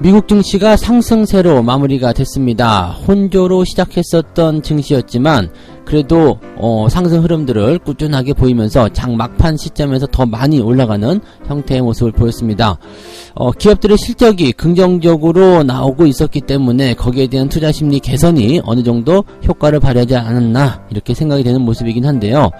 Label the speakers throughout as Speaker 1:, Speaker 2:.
Speaker 1: 미국 증시가 상승세로 마무리가 됐습니다. 혼조로 시작했었던 증시였지만 그래도 상승 흐름들을 꾸준하게 보이면서 장 막판 시점에서 더 많이 올라가는 형태의 모습을 보였습니다. 기업들의 실적이 긍정적으로 나오고 있었기 때문에 거기에 대한 투자 심리 개선이 어느 정도 효과를 발휘하지 않았나 이렇게 생각이 되는 모습이긴 한데요.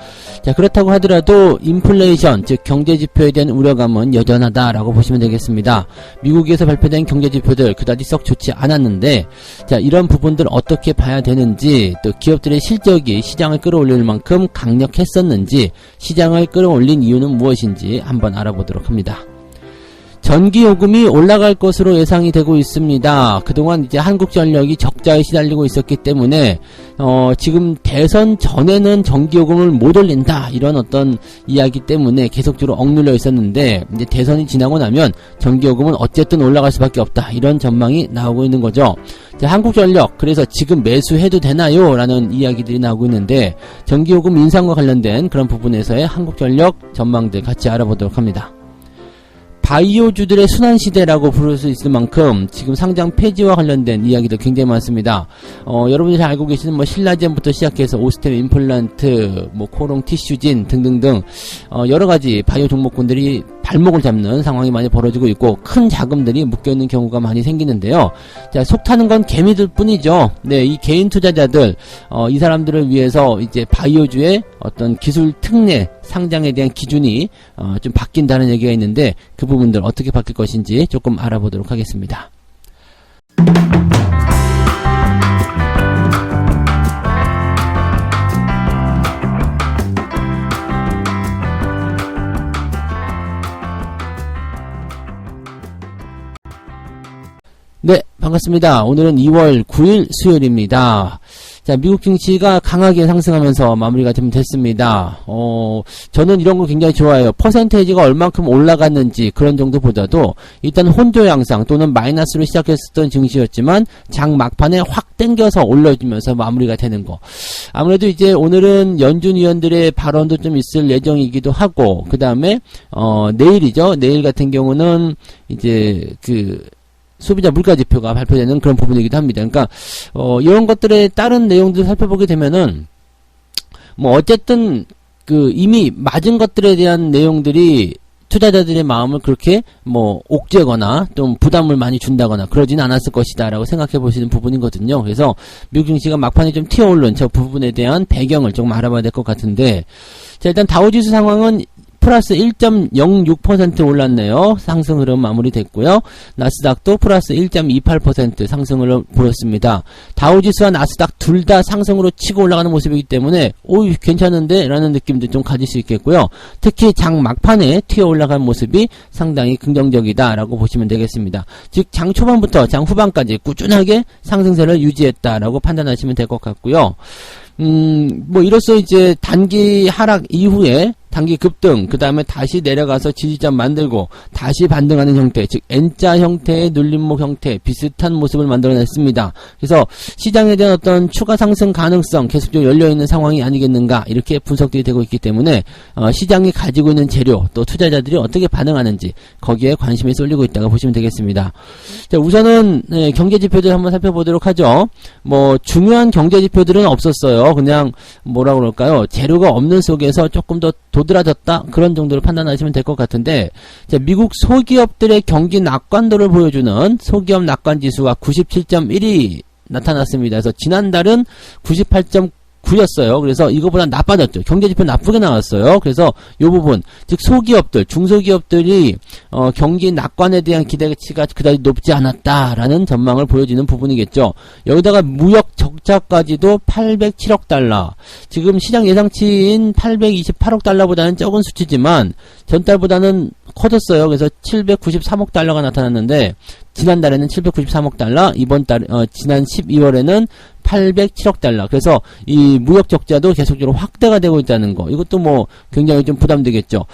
Speaker 1: 자, 그렇다고 하더라도 인플레이션, 즉 경제 지표에 대한 우려감은 여전하다라고 보시면 되겠습니다. 미국에서 발표된 경제 지표들 그다지 썩 좋지 않았는데, 자, 이런 부분들 어떻게 봐야 되는지, 또 기업들의 실적이 시장을 끌어올릴 만큼 강력했었는지, 시장을 끌어올린 이유는 무엇인지 한번 알아보도록 합니다. 전기요금이 올라갈 것으로 예상이 되고 있습니다. 그동안 이제 한국전력이 적자에 시달리고 있었기 때문에 지금 대선 전에는 전기요금을 못 올린다 이런 어떤 이야기 때문에 계속적으로 억눌려 있었는데, 이제 대선이 지나고 나면 전기요금은 어쨌든 올라갈 수밖에 없다 이런 전망이 나오고 있는 거죠. 자, 한국전력 그래서 지금 매수해도 되나요? 라는 이야기들이 나오고 있는데, 전기요금 인상과 관련된 그런 부분에서의 한국전력 전망들 같이 알아보도록 합니다. 바이오주들의 순환시대라고 부를 수 있을 만큼 지금 상장 폐지와 관련된 이야기도 굉장히 많습니다. 여러분이 잘 알고 계시는 신라젠부터 시작해서 오스템 임플란트, 코롱 티슈진 등등등 여러가지 바이오 종목군들이 발목을 잡는 상황이 많이 벌어지고 있고, 큰 자금들이 묶여있는 경우가 많이 생기는데요. 자, 속 타는 건 개미들 뿐이죠. 네, 이 개인 투자자들, 이 사람들을 위해서 이제 바이오주의 어떤 기술 특례 상장에 대한 기준이 좀 바뀐다는 얘기가 있는데, 그 부분들 어떻게 바뀔 것인지 조금 알아보도록 하겠습니다. 네, 반갑습니다. 오늘은 2월 9일 수요일입니다. 자, 미국 증시가 강하게 상승하면서 마무리가 좀 됐습니다. 저는 이런 거 굉장히 좋아해요. 퍼센테이지가 얼만큼 올라갔는지 그런 정도보다도 일단 혼조 양상 또는 마이너스로 시작했었던 증시였지만 장 막판에 확 땡겨서 올려주면서 마무리가 되는 거. 아무래도 이제 오늘은 연준 위원들의 발언도 좀 있을 예정이기도 하고, 그 다음에 내일이죠. 내일 같은 경우는 이제 소비자 물가지표가 발표되는 그런 부분이기도 합니다. 그러니까 이런 것들의 다른 내용들을 살펴보게 되면은 어쨌든 이미 맞은 것들에 대한 내용들이 투자자들의 마음을 그렇게 옥죄거나 좀 부담을 많이 준다거나 그러지는 않았을 것이다 라고 생각해 보시는 부분이거든요. 그래서 미국 증시가 막판에 좀 튀어오른 저 부분에 대한 배경을 조금 알아봐야 될 것 같은데, 자, 일단 다우지수 상황은 플러스 1.06% 올랐네요. 상승 흐름 마무리됐고요. 나스닥도 플러스 1.28% 상승을 보였습니다. 다우지수와 나스닥 둘 다 상승으로 치고 올라가는 모습이기 때문에 괜찮은데 라는 느낌도 좀 가질 수 있겠고요. 특히 장 막판에 튀어 올라간 모습이 상당히 긍정적이다 라고 보시면 되겠습니다. 즉 장 초반부터 장 후반까지 꾸준하게 상승세를 유지했다라고 판단하시면 될 것 같고요. 이로써 이제 단기 하락 이후에 단기 급등, 그 다음에 다시 내려가서 지지점 만들고 다시 반등하는 형태, 즉 N자 형태의 눌림목 형태 비슷한 모습을 만들어냈습니다. 그래서 시장에 대한 어떤 추가 상승 가능성 계속적으로 열려있는 상황이 아니겠는가 이렇게 분석들이 되고 있기 때문에 시장이 가지고 있는 재료 또 투자자들이 어떻게 반응하는지 거기에 관심이 쏠리고 있다고 보시면 되겠습니다. 자, 우선은 경제지표들 한번 살펴보도록 하죠. 중요한 경제지표들은 없었어요. 그냥 뭐라 그럴까요? 재료가 없는 속에서 조금 더 도드라졌다 그런 정도로 판단하시면 될 것 같은데, 자, 미국 소기업들의 경기 낙관도를 보여주는 소기업 낙관지수가 97.1이 나타났습니다. 그래서 지난달은 98.9였어요. 그래서 이거보다 나빠졌죠. 경제지표 나쁘게 나왔어요. 그래서 이 부분, 즉 소기업들, 중소기업들이 경기 낙관에 대한 기대치가 그다지 높지 않았다라는 전망을 보여주는 부분이겠죠. 여기다가 무역 적자까지도 807억 달러. 지금 시장 예상치인 828억 달러보다는 적은 수치지만 전달보다는 커졌어요. 그래서 793억 달러가 나타났는데 지난달에는 793억 달러, 지난 12월에는 807억 달러. 그래서 이 무역 적자도 계속적으로 확대가 되고 있다는 거. 이것도 굉장히 좀 부담되겠죠.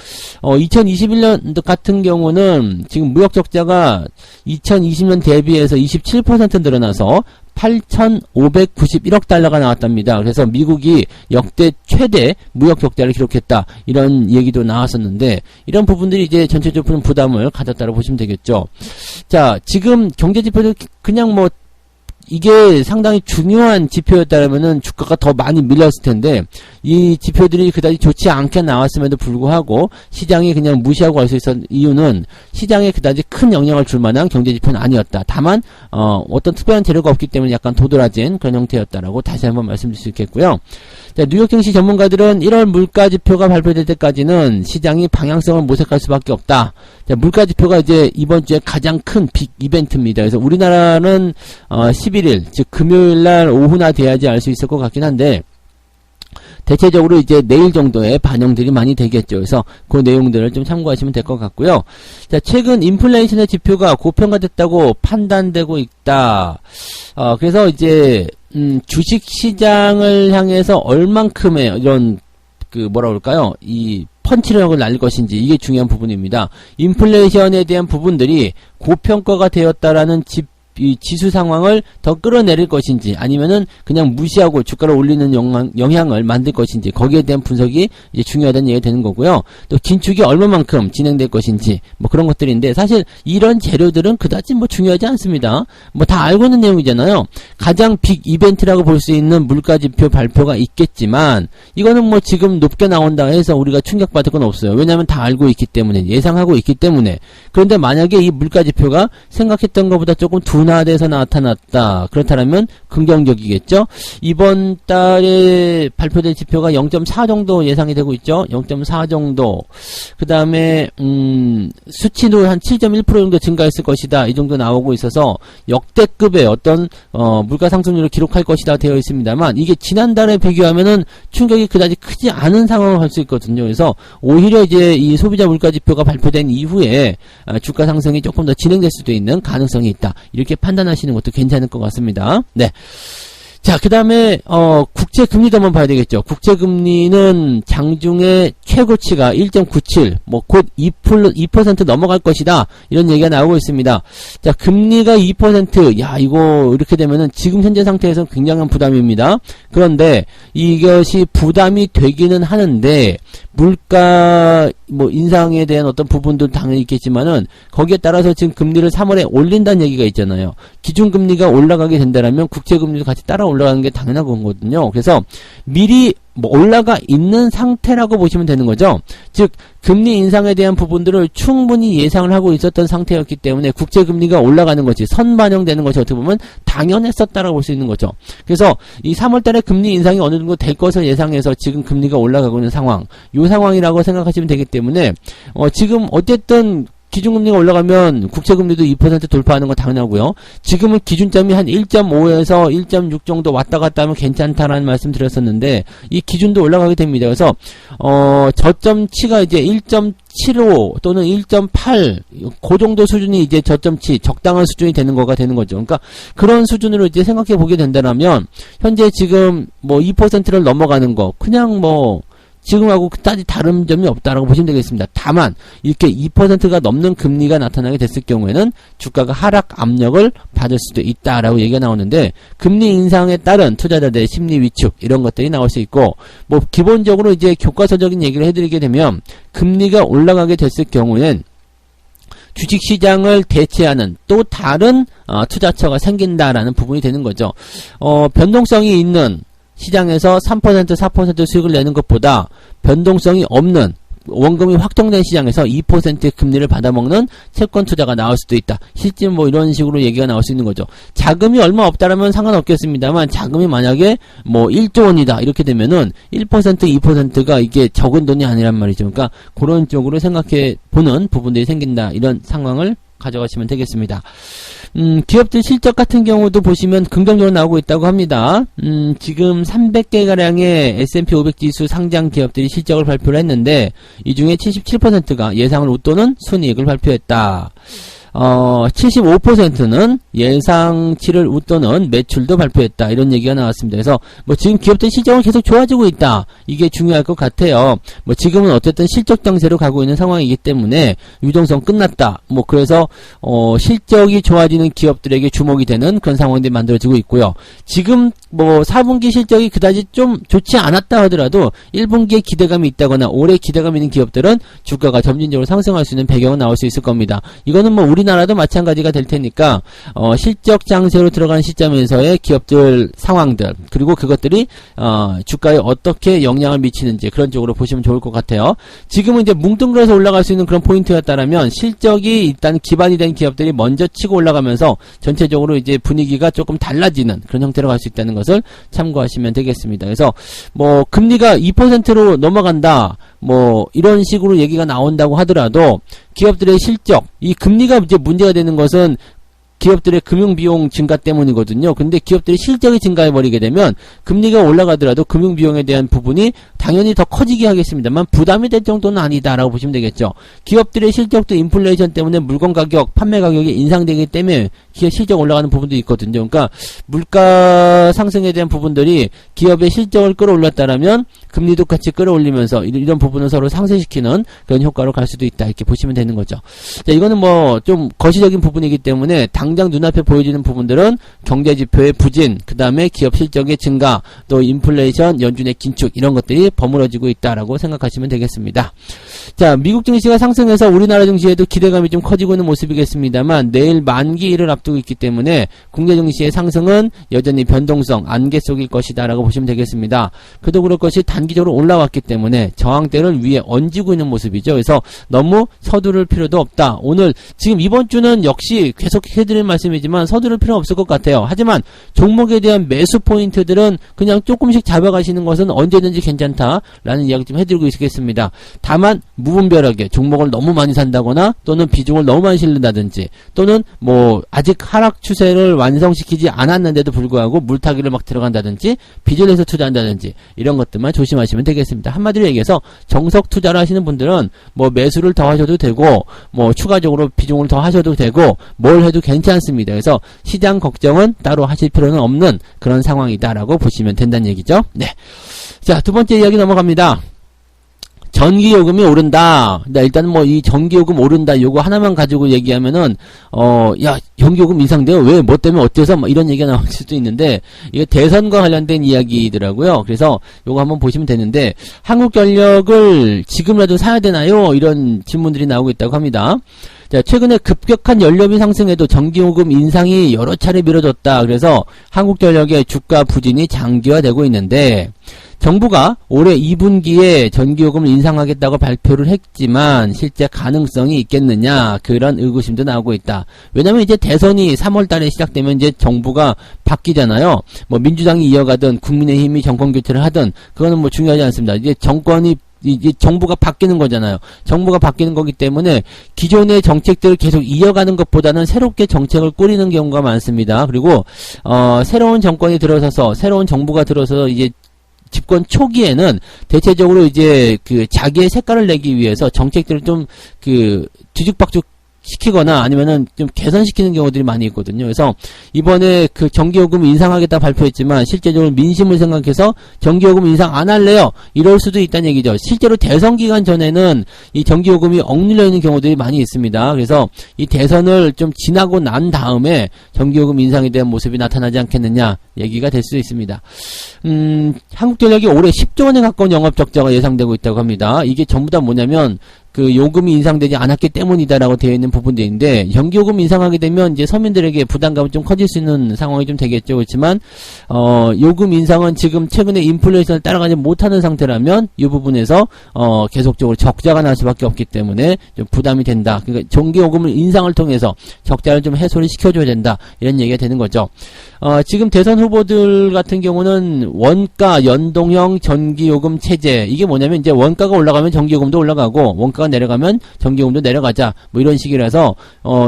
Speaker 1: 2021년 같은 경우는 지금 무역 적자가 2020년 대비해서 27% 늘어나서 8,591억 달러가 나왔답니다. 그래서 미국이 역대 최대 무역 적자를 기록했다. 이런 얘기도 나왔었는데, 이런 부분들이 이제 전체적으로 부담을 가졌다고 보시면 되겠죠. 자, 지금 경제지표도 그냥 뭐, 이게 상당히 중요한 지표였다면은 주가가 더 많이 밀렸을 텐데, 이 지표들이 그다지 좋지 않게 나왔음에도 불구하고 시장이 그냥 무시하고 갈 수 있었던 이유는 시장에 그다지 큰 영향을 줄 만한 경제 지표는 아니었다. 다만 어떤 특별한 재료가 없기 때문에 약간 도드라진 그런 형태였다라고 다시 한번 말씀드릴 수 있겠고요. 자, 뉴욕 증시 전문가들은 1월 물가 지표가 발표될 때까지는 시장이 방향성을 모색할 수밖에 없다. 자, 물가 지표가 이제 이번 주에 가장 큰 빅 이벤트입니다. 그래서 우리나라는 11일, 즉 금요일 날 오후나 돼야지 알 수 있을 것 같긴 한데, 대체적으로 이제 내일 정도에 반영들이 많이 되겠죠. 그래서 그 내용들을 좀 참고하시면 될 것 같고요. 자, 최근 인플레이션의 지표가 고평가됐다고 판단되고 있다. 그래서 이제 주식 시장을 향해서 얼만큼의 이런 뭐라 그럴까요? 이 펀치력을 날릴 것인지, 이게 중요한 부분입니다. 인플레이션에 대한 부분들이 고평가가 되었다라는 이 지수 상황을 더 끌어내릴 것인지, 아니면은 그냥 무시하고 주가를 올리는 영향을 만들 것인지, 거기에 대한 분석이 이제 중요하다는 얘기가 되는 거고요. 또 긴축이 얼마만큼 진행될 것인지, 뭐 그런 것들인데, 사실 이런 재료들은 그다지 뭐 중요하지 않습니다. 뭐 다 알고 있는 내용이잖아요. 가장 빅 이벤트라고 볼 수 있는 물가지표 발표가 있겠지만, 이거는 뭐 지금 높게 나온다 해서 우리가 충격받을 건 없어요. 왜냐하면 다 알고 있기 때문에, 예상하고 있기 때문에. 그런데 만약에 이 물가지표가 생각했던 것보다 조금 둔화돼서 나타났다. 그렇다면 긍정적이겠죠. 이번 달에 발표될 지표가 0.4 정도 예상이 되고 있죠. 0.4 정도. 그 다음에 수치도 한 7.1% 정도 증가했을 것이다. 이 정도 나오고 있어서 역대급의 어떤 물가 상승률을 기록할 것이다 되어 있습니다만, 이게 지난달에 비교하면은 충격이 그다지 크지 않은 상황을 할 수 있거든요. 그래서 오히려 이제 이 소비자 물가 지표가 발표된 이후에 주가 상승이 조금 더 진행될 수도 있는 가능성이 있다. 이렇게 판단하시는 것도 괜찮을 것 같습니다. 네. 자, 그 다음에 국채금리도 한번 봐야 되겠죠. 국채금리는 장중에 최고치가 1.97, 뭐 곧 2% 넘어갈 것이다, 이런 얘기가 나오고 있습니다. 자, 금리가 2%, 야, 이거 이렇게 되면은 지금 현재 상태에서 굉장한 부담입니다. 그런데 이것이 부담이 되기는 하는데, 물가 뭐 인상에 대한 어떤 부분도 당연히 있겠지만은, 거기에 따라서 지금 금리를 3월에 올린다는 얘기가 있잖아요. 기준금리가 올라가게 된다면 국채금리도 같이 따라 올라가는 게 당연한 거거든요. 그래서 미리 뭐 올라가 있는 상태라고 보시면 되는 거죠. 즉 금리 인상에 대한 부분들을 충분히 예상을 하고 있었던 상태였기 때문에 국채금리가 올라가는 것이, 선반영되는 것이 어떻게 보면 당연했었다라고 볼 수 있는 거죠. 그래서 이 3월달에 금리 인상이 어느 정도 될 것을 예상해서 지금 금리가 올라가고 있는 상황, 이 상황이라고 생각하시면 되기 때문에 지금 어쨌든 기준금리가 올라가면 국채금리도 2% 돌파하는 건 당연하고요. 지금은 기준점이 한 1.5에서 1.6 정도 왔다 갔다 하면 괜찮다라는 말씀 드렸었는데, 이 기준도 올라가게 됩니다. 그래서 저점치가 이제 1.75 또는 1.8, 그 정도 수준이 이제 저점치, 적당한 수준이 되는 거가 되는 거죠. 그러니까 그런 수준으로 이제 생각해 보게 된다면, 현재 지금 뭐 2%를 넘어가는 거, 그냥 뭐 지금하고 그다지 다른 점이 없다라고 보시면 되겠습니다. 다만 이렇게 2%가 넘는 금리가 나타나게 됐을 경우에는 주가가 하락 압력을 받을 수도 있다라고 얘기가 나오는데, 금리 인상에 따른 투자자들의 심리 위축, 이런 것들이 나올 수 있고, 뭐 기본적으로 이제 교과서적인 얘기를 해드리게 되면, 금리가 올라가게 됐을 경우에는 주식시장을 대체하는 또 다른 투자처가 생긴다라는 부분이 되는 거죠. 변동성이 있는 시장에서 3%, 4% 수익을 내는 것보다 변동성이 없는, 원금이 확정된 시장에서 2%의 금리를 받아먹는 채권 투자가 나올 수도 있다. 실제 뭐 이런 식으로 얘기가 나올 수 있는 거죠. 자금이 얼마 없다라면 상관없겠습니다만, 자금이 만약에 뭐 1조 원이다 이렇게 되면은 1%, 2%가 이게 적은 돈이 아니란 말이죠. 그러니까 그런 쪽으로 생각해 보는 부분들이 생긴다, 이런 상황을 가져가시면 되겠습니다. 기업들 실적 같은 경우도 보시면 긍정적으로 나오고 있다고 합니다. 지금 300개가량의 S&P 500 지수 상장 기업들이 실적을 발표를 했는데, 이 중에 77%가 예상을 웃도는 순이익을 발표했다. 75%는 예상치를 웃도는 매출도 발표했다. 이런 얘기가 나왔습니다. 그래서 뭐 지금 기업들 실적은 계속 좋아지고 있다. 이게 중요할 것 같아요. 뭐 지금은 어쨌든 실적 장세로 가고 있는 상황이기 때문에 유동성 끝났다. 뭐 그래서 실적이 좋아지는 기업들에게 주목이 되는 그런 상황들이 만들어지고 있고요. 지금 뭐 4분기 실적이 그다지 좀 좋지 않았다 하더라도 1분기에 기대감이 있다거나 올해 기대감 있는 기업들은 주가가 점진적으로 상승할 수 있는 배경은 나올 수 있을 겁니다. 이거는 뭐 우리나라도 마찬가지가 될 테니까 실적 장세로 들어가는 시점에서의 기업들 상황들 그리고 그것들이 주가에 어떻게 영향을 미치는지 그런 쪽으로 보시면 좋을 것 같아요. 지금은 이제 뭉뚱그려서 올라갈 수 있는 그런 포인트였다라면 실적이 일단 기반이 된 기업들이 먼저 치고 올라가면서 전체적으로 이제 분위기가 조금 달라지는 그런 형태로 갈 수 있다는 것을 참고하시면 되겠습니다. 그래서 뭐 금리가 2%로 넘어간다 뭐 이런 식으로 얘기가 나온다고 하더라도 기업들의 실적, 이 금리가 이제 문제가 되는 것은 기업들의 금융비용 증가 때문이거든요. 근데 기업들이 실적이 증가해버리게 되면 금리가 올라가더라도 금융비용에 대한 부분이 당연히 더 커지게 하겠습니다만 부담이 될 정도는 아니다라고 보시면 되겠죠. 기업들의 실적도 인플레이션 때문에 물건 가격, 판매 가격이 인상되기 때문에 기업 실적 올라가는 부분도 있거든요. 그러니까 물가 상승에 대한 부분들이 기업의 실적을 끌어올렸다라면 금리도 같이 끌어올리면서 이런 부분을 서로 상쇄시키는 그런 효과로 갈 수도 있다. 이렇게 보시면 되는 거죠. 자, 이거는 뭐 좀 거시적인 부분이기 때문에 당장 눈앞에 보여지는 부분들은 경제지표의 부진, 그 다음에 기업 실적의 증가, 또 인플레이션, 연준의 긴축 이런 것들이 버무러지고 있다라고 생각하시면 되겠습니다. 자, 미국 증시가 상승해서 우리나라 증시에도 기대감이 좀 커지고 있는 모습이겠습니다만 내일 만기일을 앞두고 있기 때문에 국내 증시의 상승은 여전히 변동성, 안개 속일 것이다라고 보시면 되겠습니다. 그도 그럴 것이 단기적으로 올라왔기 때문에 저항대를 위에 얹고 있는 모습이죠. 그래서 너무 서두를 필요도 없다. 오늘 지금 이번 주는 역시 계속 해드릴 말씀이지만 서두를 필요 없을 것 같아요. 하지만 종목에 대한 매수 포인트들은 그냥 조금씩 잡아가시는 것은 언제든지 괜찮다라는 이야기 좀 해드리고 있겠습니다. 다만 무분별하게 종목을 너무 많이 산다거나 또는 비중을 너무 많이 실른다든지 또는 뭐 아직 하락 추세를 완성시키지 않았는데도 불구하고 물타기를 막 들어간다든지 빚을 내서 투자한다든지 이런 것들만 조심하시면 되겠습니다. 한마디로 얘기해서 정석 투자를 하시는 분들은 뭐 매수를 더 하셔도 되고 뭐 추가적으로 비중을 더 하셔도 되고 뭘 해도 괜찮습니다. 그래서 시장 걱정은 따로 하실 필요는 없는 그런 상황이다라고 보시면 된다는 얘기죠. 네. 자, 두 번째 이야기 넘어갑니다. 전기요금이 오른다. 일단 뭐 이 전기요금 오른다 요거 하나만 가지고 얘기하면은 야 전기요금 인상돼요. 왜 뭐 때문에 어때서 뭐 이런 얘기가 나올 수도 있는데 이게 대선과 관련된 이야기더라고요. 그래서 요거 한번 보시면 되는데 한국전력을 지금이라도 사야 되나요? 이런 질문들이 나오고 있다고 합니다. 자, 최근에 급격한 연료비 상승에도 전기요금 인상이 여러 차례 미뤄졌다. 그래서 한국전력의 주가 부진이 장기화되고 있는데 정부가 올해 2분기에 전기요금을 인상하겠다고 발표를 했지만 실제 가능성이 있겠느냐 그런 의구심도 나오고 있다. 왜냐면 이제 대선이 3월 달에 시작되면 이제 정부가 바뀌잖아요. 뭐 민주당이 이어가든 국민의힘이 정권 교체를 하든 그거는 뭐 중요하지 않습니다. 이제 이제 정부가 바뀌는 거잖아요. 정부가 바뀌는 거기 때문에 기존의 정책들을 계속 이어가는 것보다는 새롭게 정책을 꾸리는 경우가 많습니다. 그리고 새로운 정권이 들어서서 새로운 정부가 들어서 이제 집권 초기에는 대체적으로 이제 그 자기의 색깔을 내기 위해서 정책들을 좀 그 뒤죽박죽 시키거나 아니면은 좀 개선시키는 경우들이 많이 있거든요. 그래서 이번에 그 전기요금 인상하겠다 발표했지만 실제적으로 민심을 생각해서 전기요금 인상 안 할래요. 이럴 수도 있다는 얘기죠. 실제로 대선 기간 전에는 이 전기요금이 억눌려 있는 경우들이 많이 있습니다. 그래서 이 대선을 좀 지나고 난 다음에 전기요금 인상에 대한 모습이 나타나지 않겠느냐 얘기가 될 수 있습니다. 한국전력이 올해 10조 원에 가까운 영업 적자가 예상되고 있다고 합니다. 이게 전부 다 뭐냐면 그 요금이 인상되지 않았기 때문이다라고 되어 있는 부분도 있는데 전기요금 인상하게 되면 이제 서민들에게 부담감이 좀 커질 수 있는 상황이 좀 되겠죠. 그렇지만 요금 인상은 지금 최근에 인플레이션을 따라가지 못하는 상태라면 이 부분에서 계속적으로 적자가 날 수밖에 없기 때문에 좀 부담이 된다. 그러니까 전기요금을 인상을 통해서 적자를 좀 해소를 시켜줘야 된다. 이런 얘기가 되는 거죠. 지금 대선 후보들 같은 경우는 원가 연동형 전기요금 체제, 이게 뭐냐면 이제 원가가 올라가면 전기요금도 올라가고 원가가 내려가면 전기요금도 내려가자 뭐 이런 식이라서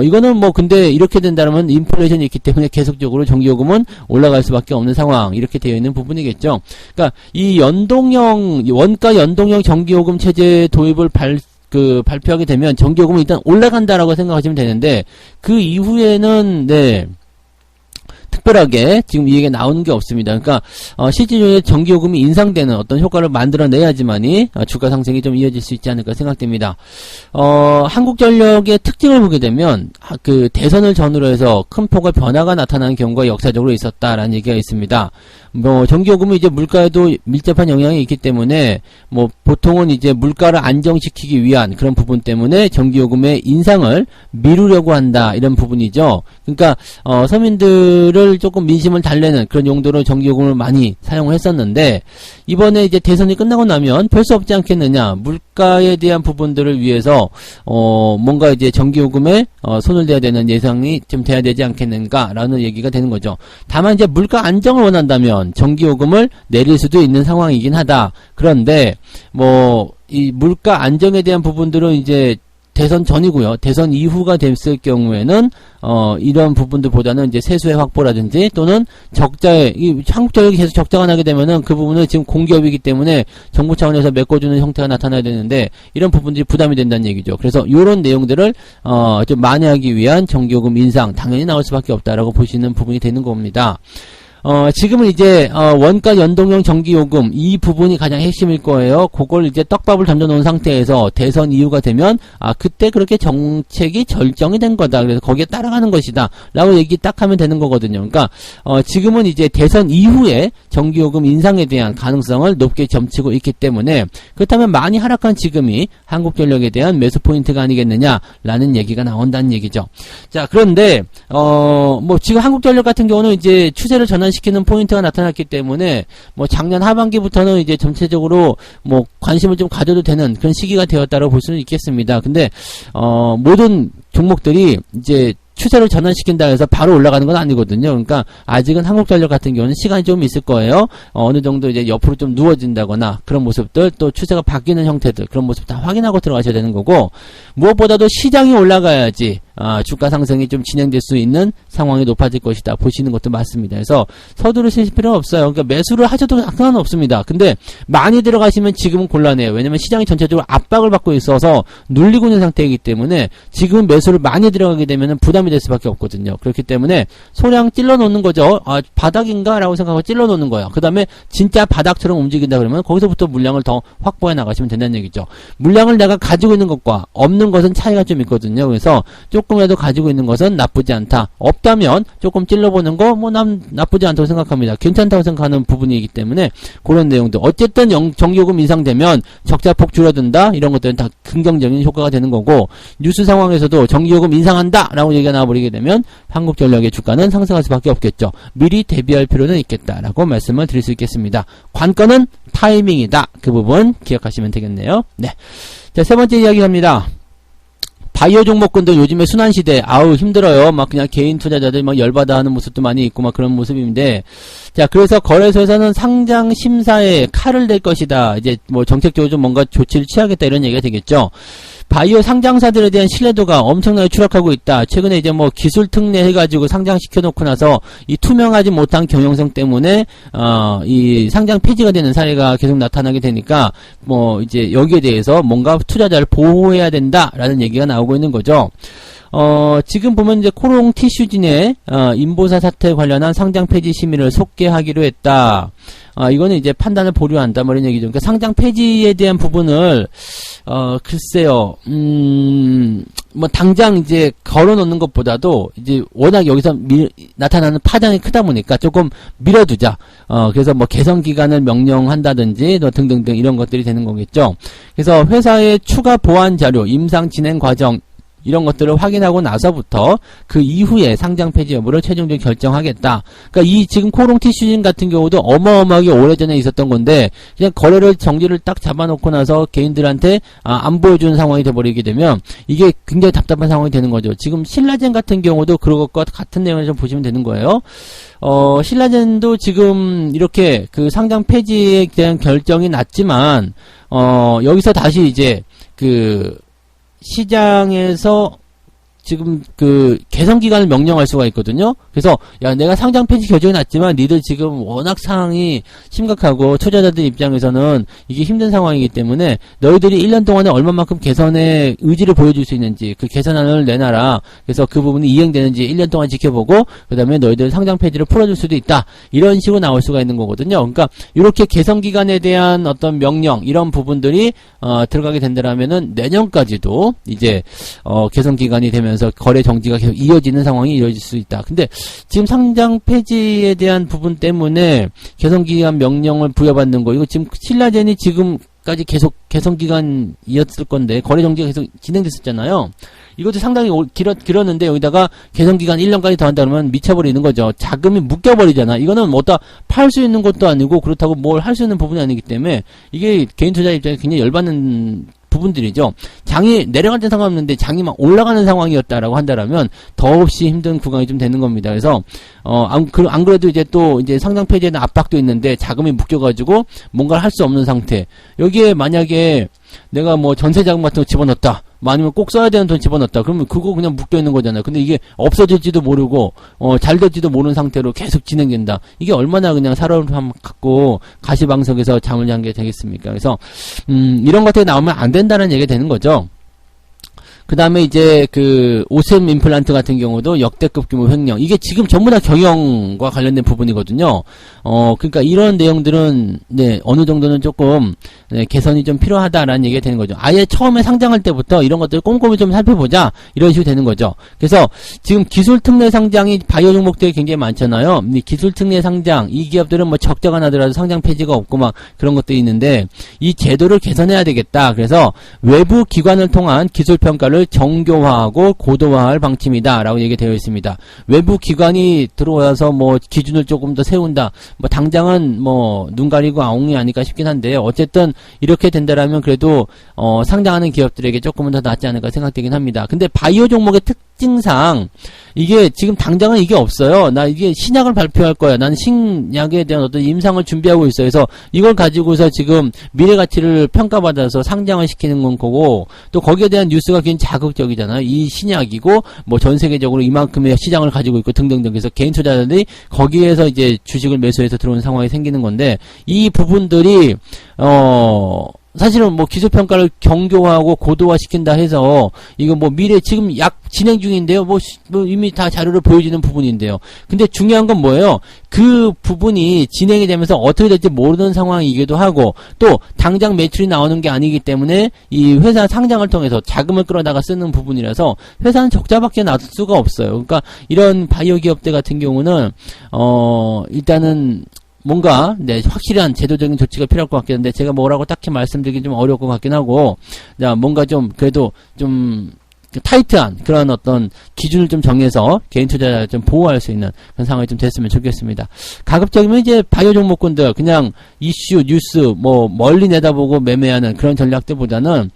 Speaker 1: 이거는 뭐 근데 이렇게 된다면 인플레이션이 있기 때문에 계속적으로 전기요금은 올라갈 수밖에 없는 상황, 이렇게 되어 있는 부분이겠죠. 그러니까 이 원가 연동형 전기요금 체제 도입을 발표하게 되면 정기요금은 일단 올라간다라고 생각하시면 되는데, 그 이후에는, 네, 특별하게 지금 이 얘기가 나오는 게 없습니다. 그러니까 실질적으로 전기요금이 인상되는 어떤 효과를 만들어내야지만이 주가 상승이 좀 이어질 수 있지 않을까 생각됩니다. 한국전력의 특징을 보게 되면 그 대선을 전후로 해서 큰 폭의 변화가 나타나는 경우가 역사적으로 있었다라는 얘기가 있습니다. 뭐 전기요금은 이제 물가에도 밀접한 영향이 있기 때문에 뭐 보통은 이제 물가를 안정시키기 위한 그런 부분 때문에 전기요금의 인상을 미루려고 한다, 이런 부분이죠. 그러니까 서민들을 조금 민심을 달래는 그런 용도로 전기요금을 많이 사용을 했었는데, 이번에 이제 대선이 끝나고 나면 별 수 없지 않겠느냐, 물가에 대한 부분들을 위해서 뭔가 이제 전기요금에 손을 대야 되는 예상이 좀 돼야 되지 않겠는가라는 얘기가 되는 거죠. 다만 이제 물가 안정을 원한다면 전기요금을 내릴 수도 있는 상황이긴 하다. 그런데 뭐 이 물가 안정에 대한 부분들은 이제 대선 전이고요. 대선 이후가 됐을 경우에는 이런 부분들보다는 이제 세수의 확보라든지 또는 적자에, 이 한국전력이 계속 적자가 나게 되면은 그 부분은 지금 공기업이기 때문에 정부 차원에서 메꿔주는 형태가 나타나야 되는데, 이런 부분들이 부담이 된다는 얘기죠. 그래서 이런 내용들을 좀 만회하기 위한 전기요금 인상 당연히 나올 수밖에 없다라고 보시는 부분이 되는 겁니다. 지금은 이제, 원가 연동형 전기요금, 이 부분이 가장 핵심일 거예요. 그걸 이제 떡밥을 던져놓은 상태에서 대선 이후가 되면, 그때 그렇게 정책이 결정이 된 거다. 그래서 거기에 따라가는 것이다. 라고 얘기 딱 하면 되는 거거든요. 그러니까, 지금은 이제 대선 이후에 전기요금 인상에 대한 가능성을 높게 점치고 있기 때문에, 그렇다면 많이 하락한 지금이 한국전력에 대한 매수 포인트가 아니겠느냐라는 얘기가 나온다는 얘기죠. 자, 그런데, 뭐 지금 한국전력 같은 경우는 이제 추세를 전환시키는 포인트가 나타났기 때문에 뭐 작년 하반기부터는 이제 전체적으로 뭐 관심을 좀 가져도 되는 그런 시기가 되었다고 볼 수는 있겠습니다. 근데 모든 종목들이 이제 추세를 전환시킨다 해서 바로 올라가는 건 아니거든요. 그러니까 아직은 한국전력 같은 경우는 시간이 좀 있을 거예요. 어느 정도 이제 옆으로 좀 누워진다거나 그런 모습들, 또 추세가 바뀌는 형태들, 그런 모습 다 확인하고 들어가셔야 되는 거고, 무엇보다도 시장이 올라가야지 주가 상승이 좀 진행될 수 있는 상황이 높아질 것이다 보시는 것도 맞습니다. 그래서 서두르실 필요는 없어요. 그러니까 매수를 하셔도 상관은 없습니다. 근데 많이 들어가시면 지금은 곤란해요. 왜냐면 시장이 전체적으로 압박을 받고 있어서 눌리고 있는 상태이기 때문에 지금 매수를 많이 들어가게 되면 부담이 될 수밖에 없거든요. 그렇기 때문에 소량 찔러 놓는 거죠. 바닥인가? 라고 생각하고 찔러 놓는 거예요. 그 다음에 진짜 바닥처럼 움직인다 그러면 거기서부터 물량을 더 확보해 나가시면 된다는 얘기죠. 물량을 내가 가지고 있는 것과 없는 것은 차이가 좀 있거든요. 그래서 조금이라도 가지고 있는 것은 나쁘지 않다. 없다면 조금 찔러보는 거 뭐 나쁘지 않다고 생각합니다. 괜찮다고 생각하는 부분이기 때문에 그런 내용들. 어쨌든 전기요금 인상되면 적자폭 줄어든다. 이런 것들은 다 긍정적인 효과가 되는 거고, 뉴스 상황에서도 전기요금 인상한다 라고 얘기가 나와버리게 되면 한국전력의 주가는 상승할 수밖에 없겠죠. 미리 대비할 필요는 있겠다라고 말씀을 드릴 수 있겠습니다. 관건은 타이밍이다. 그 부분 기억하시면 되겠네요. 네. 자, 세 번째 이야기 합니다. 바이오 종목군들 요즘에 순환시대, 힘들어요. 막 그냥 개인 투자자들 막 열받아 하는 모습도 많이 있고 막 그런 모습인데, 자, 그래서 거래소에서는 상장 심사에 칼을 댈 것이다. 이제 뭐 정책적으로 좀 뭔가 조치를 취하겠다, 이런 얘기가 되겠죠. 바이오 상장사들에 대한 신뢰도가 엄청나게 추락하고 있다. 최근에 이제 뭐 기술 특례 해가지고 상장시켜 놓고 나서 이 투명하지 못한 경영성 때문에 이 상장 폐지가 되는 사례가 계속 나타나게 되니까 뭐 이제 여기에 대해서 뭔가 투자자를 보호해야 된다라는 얘기가 나오고 있는 거죠. 지금 보면 이제 코롱 티슈진의 인보사 사태 관련한 상장 폐지 심의를 속개하기로 했다. 이거는 이제 판단을 보류한다, 뭐 이런 얘기죠. 그러니까 상장 폐지에 대한 부분을, 글쎄요, 뭐 당장 이제 걸어놓는 것보다도 이제 워낙 여기서 나타나는 파장이 크다 보니까 조금 밀어두자. 그래서 뭐 개선 기간을 명령한다든지 등등등 이런 것들이 되는 거겠죠. 그래서 회사의 추가 보완 자료, 임상 진행 과정, 이런 것들을 확인하고 나서부터 그 이후에 상장 폐지 여부를 최종적으로 결정하겠다. 그러니까 이 지금 코롱 티슈진 같은 경우도 어마어마하게 오래전에 있었던 건데 그냥 거래를 정지를 딱 잡아놓고 나서 개인들한테 안 보여주는 상황이 돼버리게 되면 이게 굉장히 답답한 상황이 되는 거죠. 지금 신라젠 같은 경우도 그것과 같은 내용을 좀 보시면 되는 거예요. 신라젠도 지금 이렇게 그 상장 폐지에 대한 결정이 났지만 여기서 다시 이제 그 시장에서 지금 개선 기간을 명령할 수가 있거든요. 그래서 야, 내가 상장 폐지 결정이 났지만 니들 지금 워낙 상황이 심각하고 투자자들 입장에서는 이게 힘든 상황이기 때문에 너희들이 1년 동안에 얼마만큼 개선의 의지를 보여줄 수 있는지 그 개선안을 내놔라. 그래서 그 부분이 이행되는지 1년 동안 지켜보고 그다음에 너희들 상장 폐지를 풀어줄 수도 있다. 이런 식으로 나올 수가 있는 거거든요. 그러니까 이렇게 개선 기간에 대한 어떤 명령 이런 부분들이 들어가게 된다라면은 내년까지도 이제 개선 기간이 되면서 거래 정지가 계속 이어지는 상황이 이어질 수 있다. 근데 지금 상장 폐지에 대한 부분 때문에 개선 기간 명령을 부여받는 거 이거 지금 신라젠이 지금까지 계속 개선 기간이었을 건데 거래 정지가 계속 진행됐었잖아요. 이것도 상당히 길었는데 여기다가 개선 기간 1년까지 더한다 그러면 미쳐버리는 거죠. 자금이 묶여버리잖아. 이거는 뭐다 팔 수 있는 것도 아니고 그렇다고 뭘 할 수 있는 부분이 아니기 때문에 이게 개인 투자 입장에 굉장히 열받는 부분들이죠. 장이 내려갈 때 상관없는데 장이 막 올라가는 상황이었다라고 한다라면 더없이 힘든 구간이 좀 되는 겁니다. 그래서 안 그래도 이제 또 이제 상장 폐지에 대한 압박도 있는데 자금이 묶여가지고 뭔가를 할 수 없는 상태. 여기에 만약에 내가 뭐 전세 자금 같은 거 집어넣었다. 아니면 꼭 써야 되는 돈 집어넣었다. 그러면 그거 그냥 묶여있는 거잖아요. 근데 이게 없어질지도 모르고, 잘 될지도 모르는 상태로 계속 진행된다. 이게 얼마나 그냥 사람을 갖고 가시방석에서 잠을 잔 게 되겠습니까? 그래서, 이런 것들이 나오면 안 된다는 얘기가 되는 거죠. 그 다음에 이제 오셈 임플란트 같은 경우도 역대급 규모 횡령. 이게 지금 전부 다 경영과 관련된 부분이거든요. 그러니까 이런 내용들은, 네, 어느 정도는 조금, 네, 개선이 좀 필요하다라는 얘기가 되는 거죠. 아예 처음에 상장할 때부터 이런 것들을 꼼꼼히 좀 살펴보자. 이런 식으로 되는 거죠. 그래서 지금 기술 특례 상장이 바이오 종목들이 굉장히 많잖아요. 이 기술 특례 상장, 이 기업들은 뭐 적자가 나더라도 상장 폐지가 없고 막 그런 것들이 있는데 이 제도를 개선해야 되겠다. 그래서 외부 기관을 통한 기술 평가를 정교화하고 고도화할 방침이다 라고 얘기되어 있습니다. 외부 기관이 들어와서 뭐 기준을 조금 더 세운다. 뭐 당장은 뭐 눈 가리고 아웅이 아닐까 싶긴 한데 어쨌든 이렇게 된다라면 그래도 상장하는 기업들에게 조금은 더 낫지 않을까 생각되긴 합니다. 근데 바이오 종목의 특징상 이게 지금 당장은 이게 없어요. 나 이게 신약을 발표할 거야. 난 신약에 대한 어떤 임상을 준비하고 있어요. 그래서 이걸 가지고서 지금 미래 가치를 평가받아서 상장을 시키는 건 거고 또 거기에 대한 뉴스가 굉장히 자극적이잖아요. 이 신약이고 뭐 전 세계적으로 이만큼의 시장을 가지고 있고 등등등. 그래서 개인 투자자들이 거기에서 이제 주식을 매수해서 들어오는 상황이 생기는 건데 이 부분들이 사실은 뭐 기술평가를 정교화하고 고도화시킨다 해서 이거 뭐 미래 지금 약 진행 중인데요. 뭐 이미 다 자료를 보여주는 부분인데요. 근데 중요한 건 뭐예요? 그 부분이 진행이 되면서 어떻게 될지 모르는 상황이기도 하고 또 당장 매출이 나오는 게 아니기 때문에 이 회사 상장을 통해서 자금을 끌어다가 쓰는 부분이라서 회사는 적자밖에 날 수가 없어요. 그러니까 이런 바이오 기업들 같은 경우는 일단은 뭔가 확실한 제도적인 조치가 필요할 것 같긴 한데 제가 뭐라고 딱히 말씀드리기 좀 어려울 것 같긴 하고 뭔가 좀 그래도 좀 타이트한 그런 어떤 기준을 좀 정해서 개인 투자자를 좀 보호할 수 있는 그런 상황이 좀 됐으면 좋겠습니다. 가급적이면 이제 바이오 종목군들 그냥 이슈 뉴스 뭐 멀리 내다보고 매매하는 그런 전략들보다는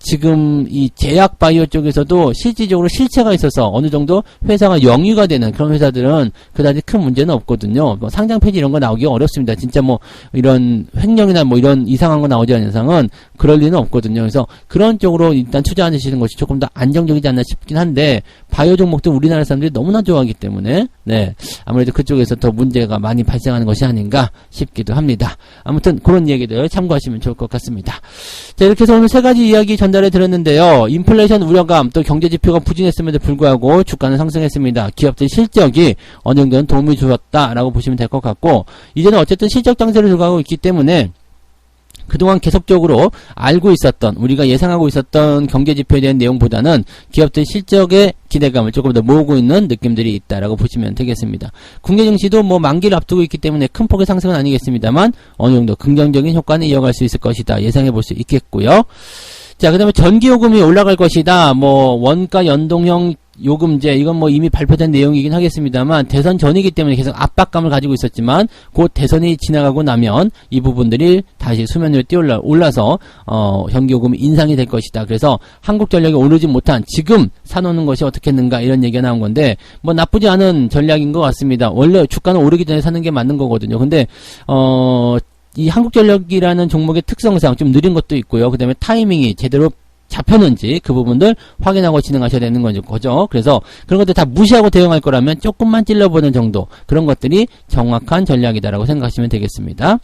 Speaker 1: 지금 이 제약 바이오 쪽에서도 실질적으로 실체가 있어서 어느 정도 회사가 영위가 되는 그런 회사들은 그다지 큰 문제는 없거든요. 뭐 상장 폐지 이런 거 나오기 어렵습니다. 진짜 뭐 이런 횡령이나 뭐 이런 이상한 거 나오지 않는 이상은 그럴 리는 없거든요. 그래서 그런 쪽으로 일단 투자하시는 것이 조금 더 안정적이지 않나 싶긴 한데 바이오 종목도 우리나라 사람들이 너무나 좋아하기 때문에 네 아무래도 그쪽에서 더 문제가 많이 발생하는 것이 아닌가 싶기도 합니다. 아무튼 그런 얘기들 참고하시면 좋을 것 같습니다. 자 이렇게 해서 오늘 세 가지 이야기 전달해 드렸는데요. 인플레이션 우려감 또 경제지표가 부진했음에도 불구하고 주가는 상승했습니다. 기업들 실적이 어느 정도는 도움이 주었다라고 보시면 될 것 같고 이제는 어쨌든 실적 장세를 들어가고 있기 때문에 그동안 계속적으로 알고 있었던 우리가 예상하고 있었던 경제지표에 대한 내용보다는 기업들 실적의 기대감을 조금 더 모으고 있는 느낌들이 있다라고 보시면 되겠습니다. 국내 증시도 뭐 만기를 앞두고 있기 때문에 큰 폭의 상승은 아니겠습니다만 어느 정도 긍정적인 효과는 이어갈 수 있을 것이다 예상해 볼 수 있겠고요. 자, 그 다음에 전기요금이 올라갈 것이다. 뭐, 원가 연동형 요금제, 이건 뭐 이미 발표된 내용이긴 하겠습니다만, 대선 전이기 때문에 계속 압박감을 가지고 있었지만, 곧 대선이 지나가고 나면 이 부분들이 다시 수면 위에 올라서, 전기요금이 인상이 될 것이다. 그래서 한국전력이 오르지 못한 지금 사놓는 것이 어떻겠는가, 이런 얘기가 나온 건데, 뭐 나쁘지 않은 전략인 것 같습니다. 원래 주가는 오르기 전에 사는 게 맞는 거거든요. 근데, 이 한국전력이라는 종목의 특성상 좀 느린 것도 있고요. 그 다음에 타이밍이 제대로 잡혔는지 그 부분들 확인하고 진행하셔야 되는 거죠. 그래서 그런 것들 다 무시하고 대응할 거라면 조금만 찔러보는 정도, 그런 것들이 정확한 전략이다라고 생각하시면 되겠습니다.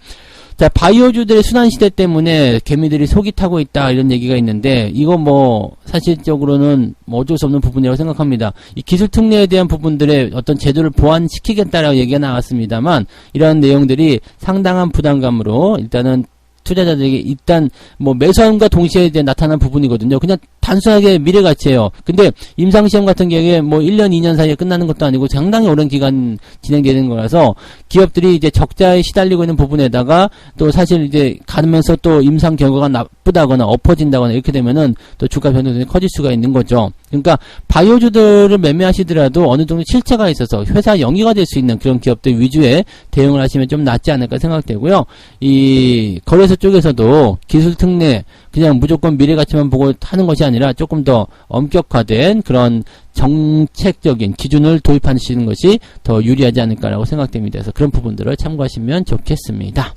Speaker 1: 자, 바이오주들의 순환시대 때문에 개미들이 속이 타고 있다, 이런 얘기가 있는데, 이거 뭐, 사실적으로는 뭐 어쩔 수 없는 부분이라고 생각합니다. 이 기술 특례에 대한 부분들의 어떤 제도를 보완시키겠다라고 얘기가 나왔습니다만, 이런 내용들이 상당한 부담감으로, 일단은 투자자들에게 일단 뭐 매수함과 동시에 이제 나타난 부분이거든요. 그냥 단순하게 미래가치예요. 근데 임상시험 같은 경우에 뭐 1년, 2년 사이에 끝나는 것도 아니고 상당히 오랜 기간 진행되는 거라서 기업들이 이제 적자에 시달리고 있는 부분에다가 또 사실 이제 가면서 또 임상 결과가 나쁘다거나 엎어진다거나 이렇게 되면은 또 주가 변동성이 커질 수가 있는 거죠. 그러니까 바이오주들을 매매하시더라도 어느 정도 실체가 있어서 회사 영위가 될 수 있는 그런 기업들 위주의 대응을 하시면 좀 낫지 않을까 생각되고요. 이 거래소 쪽에서도 기술 특례 그냥 무조건 미래 가치만 보고 하는 것이 아니라 조금 더 엄격화된 그런 정책적인 기준을 도입하시는 것이 더 유리하지 않을까라고 생각됩니다. 그래서 그런 부분들을 참고하시면 좋겠습니다.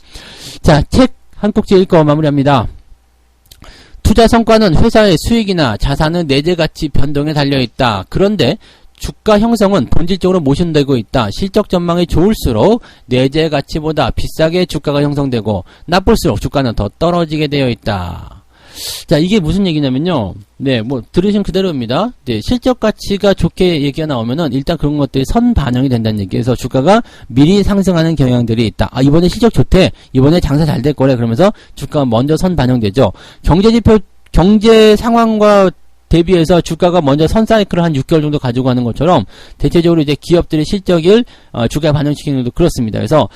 Speaker 1: 자, 책 한 꼭지 읽고 마무리합니다. 투자 성과는 회사의 수익이나 자산의 내재 가치 변동에 달려있다. 그런데 주가 형성은 본질적으로 모순되고 있다. 실적 전망이 좋을수록 내재 가치보다 비싸게 주가가 형성되고 나쁠수록 주가는 더 떨어지게 되어 있다. 자, 이게 무슨 얘기냐면요. 네, 뭐 들으신 그대로입니다. 네, 실적 가치가 좋게 얘기가 나오면은 일단 그런 것들이 선 반영이 된다는 얘기에서 주가가 미리 상승하는 경향들이 있다. 아, 이번에 실적 좋대. 이번에 장사 잘 될 거래. 그러면서 주가가 먼저 선 반영되죠. 경제지표, 경제 상황과 대비해서 주가가 먼저 선사이클을 한 6개월 정도 가지고 가는 것처럼 대체적으로 이제 기업들의 실적을 주가에 반영시키는 것도 그렇습니다. 그래서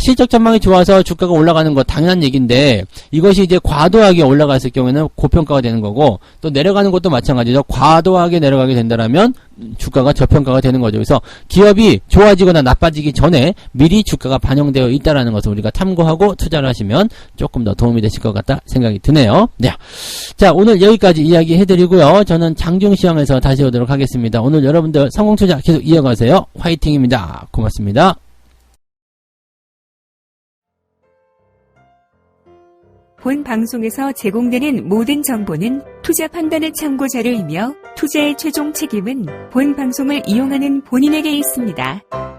Speaker 1: 실적 전망이 좋아서 주가가 올라가는 것 당연한 얘기인데 이것이 이제 과도하게 올라갔을 경우에는 고평가가 되는 거고 또 내려가는 것도 마찬가지죠. 과도하게 내려가게 된다라면 주가가 저평가가 되는 거죠. 그래서 기업이 좋아지거나 나빠지기 전에 미리 주가가 반영되어 있다라는 것을 우리가 탐구하고 투자를 하시면 조금 더 도움이 되실 것 같다 생각이 드네요. 네. 자, 오늘 여기까지 이야기 해드리고요. 저는 장중시황에서 다시 오도록 하겠습니다. 오늘 여러분들 성공투자 계속 이어가세요. 화이팅입니다. 고맙습니다.
Speaker 2: 본 방송에서 제공되는 모든 정보는 투자 판단의 참고 자료이며 투자의 최종 책임은 본 방송을 이용하는 본인에게 있습니다.